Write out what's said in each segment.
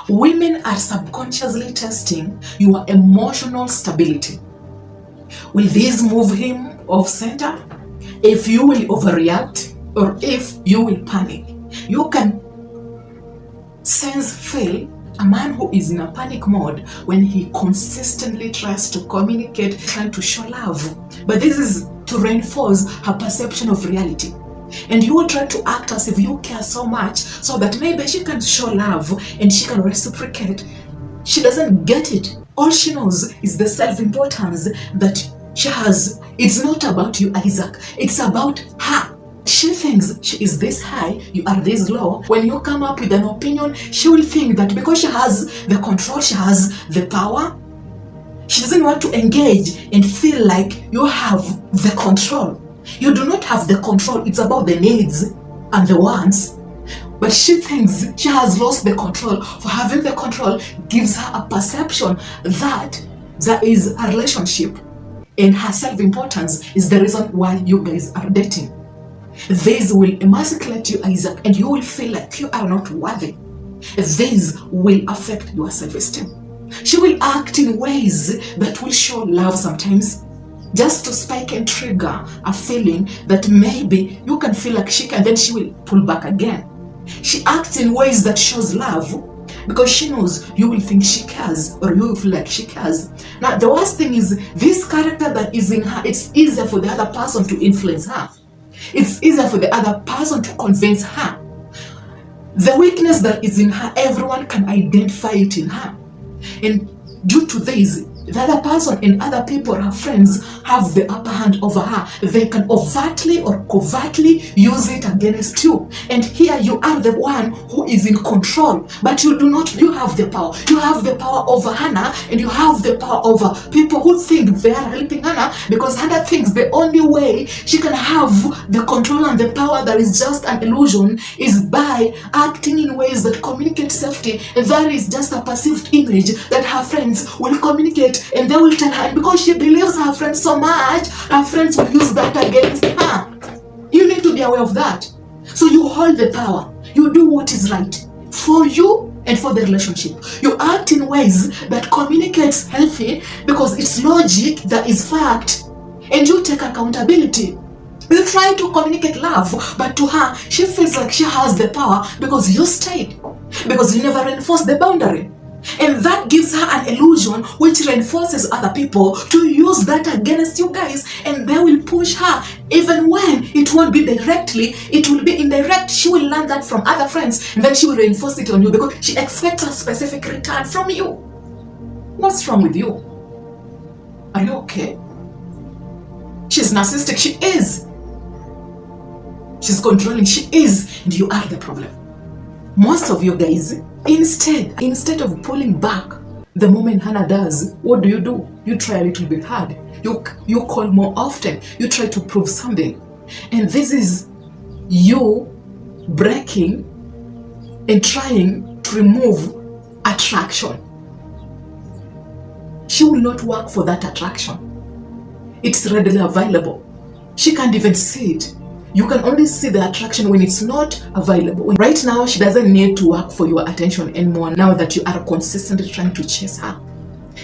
Women are subconsciously testing your emotional stability. Will this move him off center? If you will overreact or if you will panic. You can feel a man who is in a panic mode when he consistently tries to communicate, trying to show love. But this is to reinforce her perception of reality. And you will try to act as if you care so much so that maybe she can show love and she can reciprocate. She doesn't get it. All she knows is the self-importance that she has. It's not about you, Isaac. It's about her. She thinks she is this high, you are this low. When you come up with an opinion, she will think that because she has the control, she has the power, she doesn't want to engage and feel like you have the control. You do not have the control. It's about the needs and the wants. But she thinks she has lost the control. For having the control gives her a perception that there is a relationship, and her self-importance is the reason why you guys are dating. This will emasculate you, Isaac, and you will feel like you are not worthy. This will affect your self-esteem. She will act in ways that will show love sometimes, just to spike and trigger a feeling that maybe you can feel like she can, then she will pull back again. She acts in ways that shows love because she knows you will think she cares or you will feel like she cares. Now, the worst thing is this character that is in her, it's easier for the other person to influence her. It's easier for the other person to convince her. The weakness that is in her, everyone can identify it in her. And due to this, the other person and other people, her friends, have the upper hand over her. They can overtly or covertly use it against you. And here you are the one who is in control, but you do not, you have the power. You have the power over Hannah, and you have the power over people who think they are helping Hannah, because Hannah thinks the only way she can have the control and the power that is just an illusion is by acting in ways that communicate safety. And that is just a perceived image that her friends will communicate. And they will tell her, and because she believes her friends so much, her friends will use that against her. You need to be aware of that. So you hold the power. You do what is right for you and for the relationship. You act in ways that communicates healthy because it's logic, that is fact, and you take accountability. You try to communicate love, but to her, she feels like she has the power because you stayed, because you never reinforced the boundary. And that gives her an illusion which reinforces other people to use that against you guys, and they will push her even when it won't be directly, it will be indirect. She will learn that from other friends, and then she will reinforce it on you because she expects a specific return from you. What's wrong with you? Are you okay? She's narcissistic. She is. She's controlling. She is. And you are the problem. Most of you guys, instead of pulling back the moment Hannah does, what do? You try a little bit hard. You call more often. You try to prove something. And this is you breaking and trying to remove attraction. She will not work for that attraction. It's readily available. She can't even see it. You can only see the attraction when it's not available. Right now, she doesn't need to work for your attention anymore now that you are consistently trying to chase her.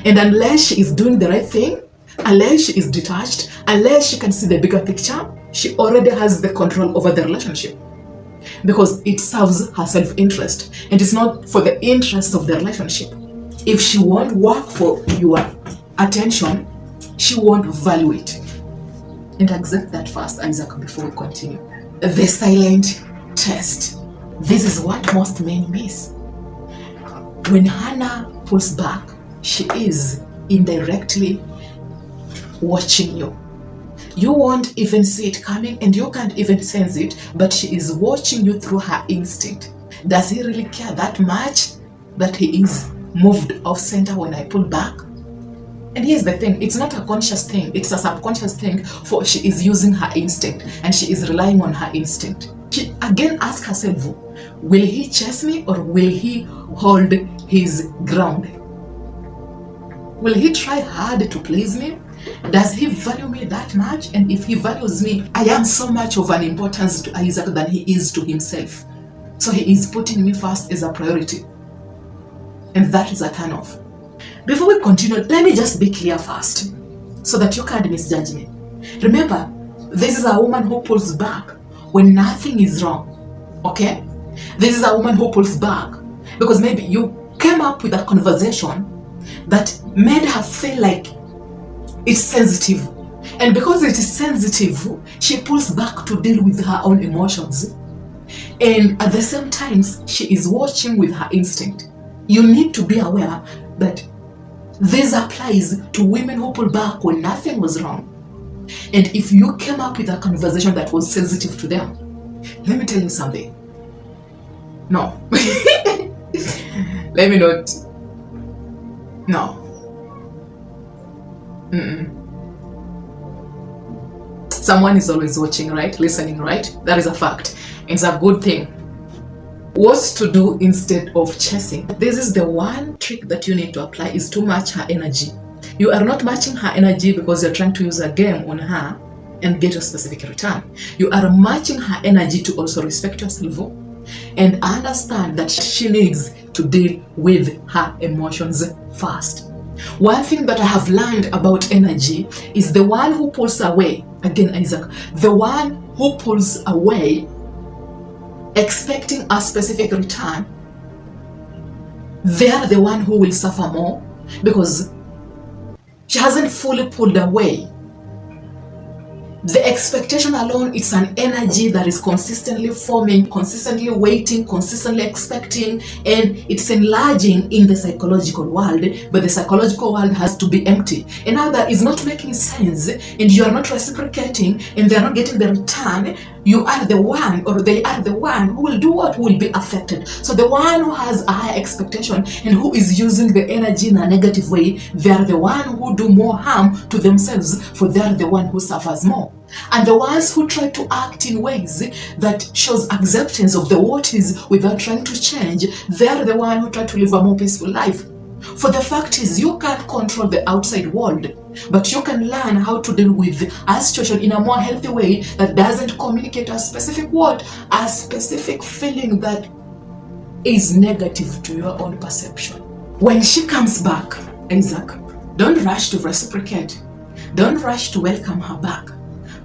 And unless she is doing the right thing, unless she is detached, unless she can see the bigger picture, she already has the control over the relationship. Because it serves her self-interest, and it's not for the interest of the relationship. If she won't work for your attention, she won't value it. And accept that first, Isaac, before we continue. The silent test. This is what most men miss. When Hannah pulls back, she is indirectly watching you. You won't even see it coming, and you can't even sense it, but she is watching you through her instinct. Does he really care that much that he is moved off center when I pull back? And here's the thing, it's not a conscious thing, it's a subconscious thing, for she is using her instinct and she is relying on her instinct. She again asks herself, will he chase me or will he hold his ground? Will he try hard to please me? Does he value me that much? And if he values me, I am so much of an importance to Isaac than he is to himself. So he is putting me first as a priority. and that is a turn off. Before we continue, let me just be clear first so that you can't misjudge me. Remember, this is a woman who pulls back when nothing is wrong, okay? This is a woman who pulls back because maybe you came up with a conversation that made her feel like it's sensitive. And because it is sensitive, she pulls back to deal with her own emotions. And at the same time, she is watching with her instinct. You need to be aware that this applies to women who pull back when nothing was wrong. And if you came up with a conversation that was sensitive to them, let me tell you something. No. Let me not. No. Someone is always watching, right? Listening, right? That is a fact. It's a good thing. What to do instead of chasing? This is the one trick that you need to apply, is to match her energy. You are not matching her energy because you're trying to use a game on her and get a specific return. You are matching her energy to also respect yourself and understand that she needs to deal with her emotions first. One thing that I have learned about energy is the one who pulls away, again Isaac, the one who pulls away expecting a specific return, they are the one who will suffer more because she hasn't fully pulled away. The expectation alone, it's an energy that is consistently forming, consistently waiting, consistently expecting, and it's enlarging in the psychological world, but the psychological world has to be empty. And now that is not making sense, and you are not reciprocating, and they are not getting the return, you are the one, or they are the one who will do what? Who will be affected. So the one who has a high expectation and who is using the energy in a negative way, they are the one who do more harm to themselves, for they are the one who suffers more. And the ones who try to act in ways that shows acceptance of the what is without trying to change, they are the one who try to live a more peaceful life. For the fact is, you can't control the outside world, but you can learn how to deal with a situation in a more healthy way that doesn't communicate a specific word, a specific feeling that is negative to your own perception. When she comes back, Isaac, don't rush to reciprocate. Don't rush to welcome her back.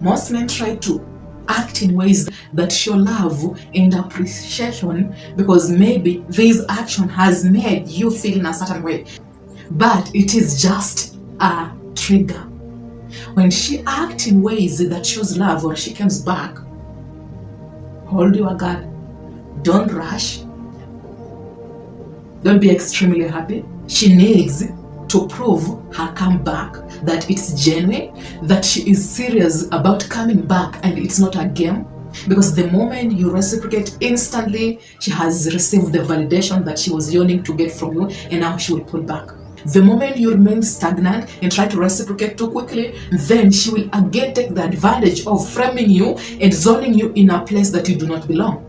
Most men try to act in ways that show love and appreciation because maybe this action has made you feel in a certain way, but it is just a trigger. When she acts in ways that shows love or she comes back, hold your guard. Don't rush. Don't be extremely happy. She needs to prove her comeback, that it's genuine, that she is serious about coming back and it's not a game. Because the moment you reciprocate instantly, she has received the validation that she was yearning to get from you, and now she will pull back. The moment you remain stagnant and try to reciprocate too quickly, then she will again take the advantage of framing you and zoning you in a place that you do not belong.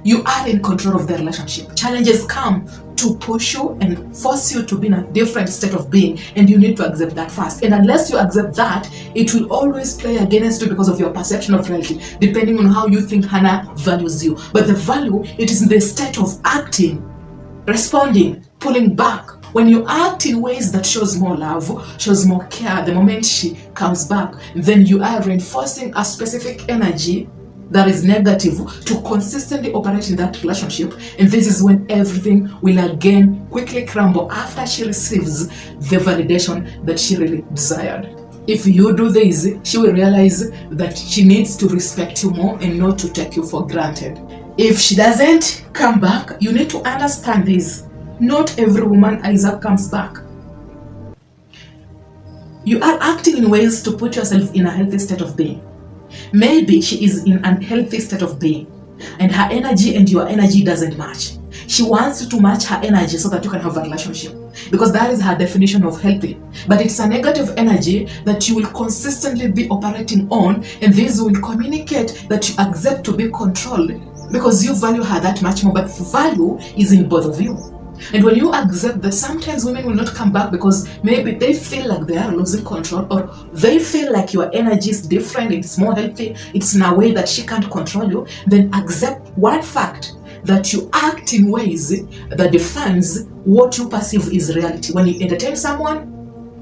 You are in control of the relationship. Challenges come to push you and force you to be in a different state of being, and you need to accept that first. And unless you accept that, it will always play against you because of your perception of reality, depending on how you think Hannah values you. But the value, it is in the state of acting, responding, pulling back. When you act in ways that shows more love, shows more care, the moment she comes back, then you are reinforcing a specific energy that is negative to consistently operate in that relationship, and this is when everything will again quickly crumble after she receives the validation that she really desired. If you do this, she will realize that she needs to respect you more and not to take you for granted. If she doesn't come back, you need to understand this. Not every woman, Isaac, comes back. You are acting in ways to put yourself in a healthy state of being. Maybe she is in an unhealthy state of being, and her energy and your energy doesn't match. She wants you to match her energy so that you can have a relationship, because that is her definition of healthy. But it's a negative energy that you will consistently be operating on, and this will communicate that you accept to be controlled because you value her that much more, but value is in both of you. And when you accept that sometimes women will not come back because maybe they feel like they are losing control, or they feel like your energy is different, it's more healthy, it's in a way that she can't control you, then accept one fact, that you act in ways that defines what you perceive is reality. When you entertain someone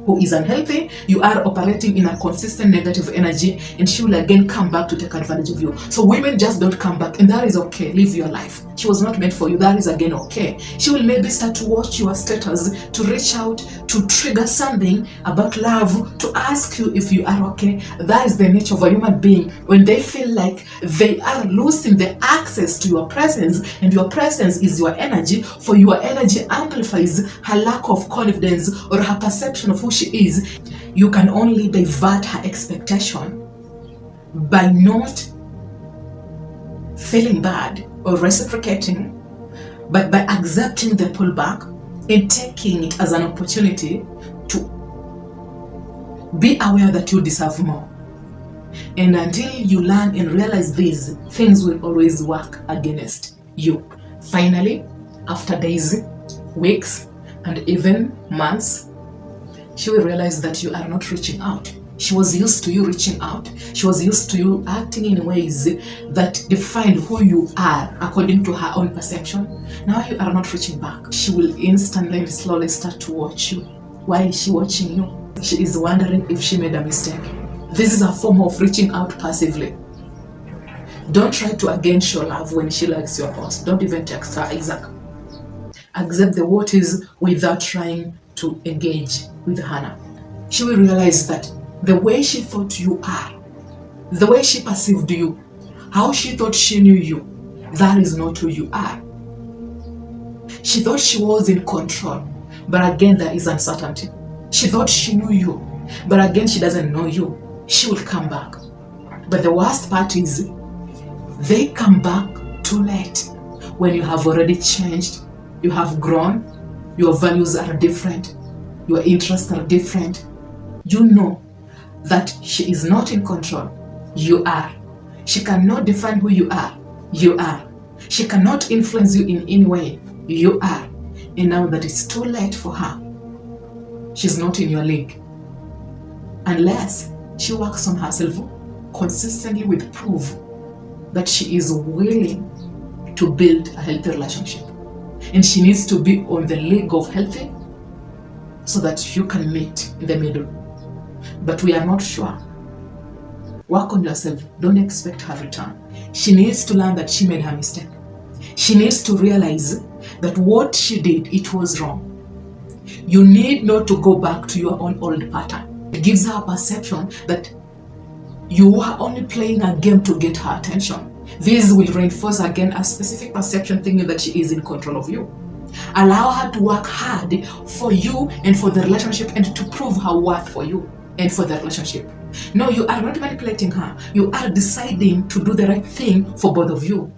who is unhealthy, you are operating in a consistent negative energy, and she will again come back to take advantage of you. So women just don't come back, and that is okay. Live your life. She was not meant for you. That is again okay. She will maybe start to watch your status, to reach out, to trigger something about love, to ask you if you are okay. That is the nature of a human being. When they feel like they are losing the access to your presence, and your presence is your energy, for your energy amplifies her lack of confidence or her perception of who she is, you can only divert her expectation by not feeling bad or reciprocating, but by accepting the pullback and taking it as an opportunity to be aware that you deserve more. And until you learn and realize these, things will always work against you. Finally, after days, weeks, and even months, she will realize that you are not reaching out. She was used to you reaching out. She was used to you acting in ways that define who you are according to her own perception. Now you are not reaching back. She will instantly and slowly start to watch you. Why is she watching you? She is wondering if she made a mistake. This is a form of reaching out passively. Don't try to again show love when she likes your post. Don't even text her, Isaac. Accept the what is without trying to engage with Hannah. She will realize that the way she thought you are, the way she perceived you, how she thought she knew you, that is not who you are. She thought she was in control, but again there is uncertainty. She thought she knew you, but again she doesn't know you. She will come back. But the worst part is, they come back too late, when you have already changed, you have grown, your values are different, your interests are different. You know that she is not in control. You are. She cannot define who you are. You are. She cannot influence you in any way. You are. And now that it's too late for her, she's not in your league. Unless she works on herself consistently with proof that she is willing to build a healthy relationship. And she needs to be on the league of healthy so that you can meet in the middle. But we are not sure. Work on yourself. Don't expect her return. She needs to learn that she made her mistake. She needs to realize that what she did, it was wrong. You need not to go back to your own old pattern. It gives her a perception that you are only playing a game to get her attention. This will reinforce again a specific perception, thinking that she is in control of you. Allow her to work hard for you and for the relationship, and to prove her worth for you and for the relationship. No, you are not manipulating her. You are deciding to do the right thing for both of you.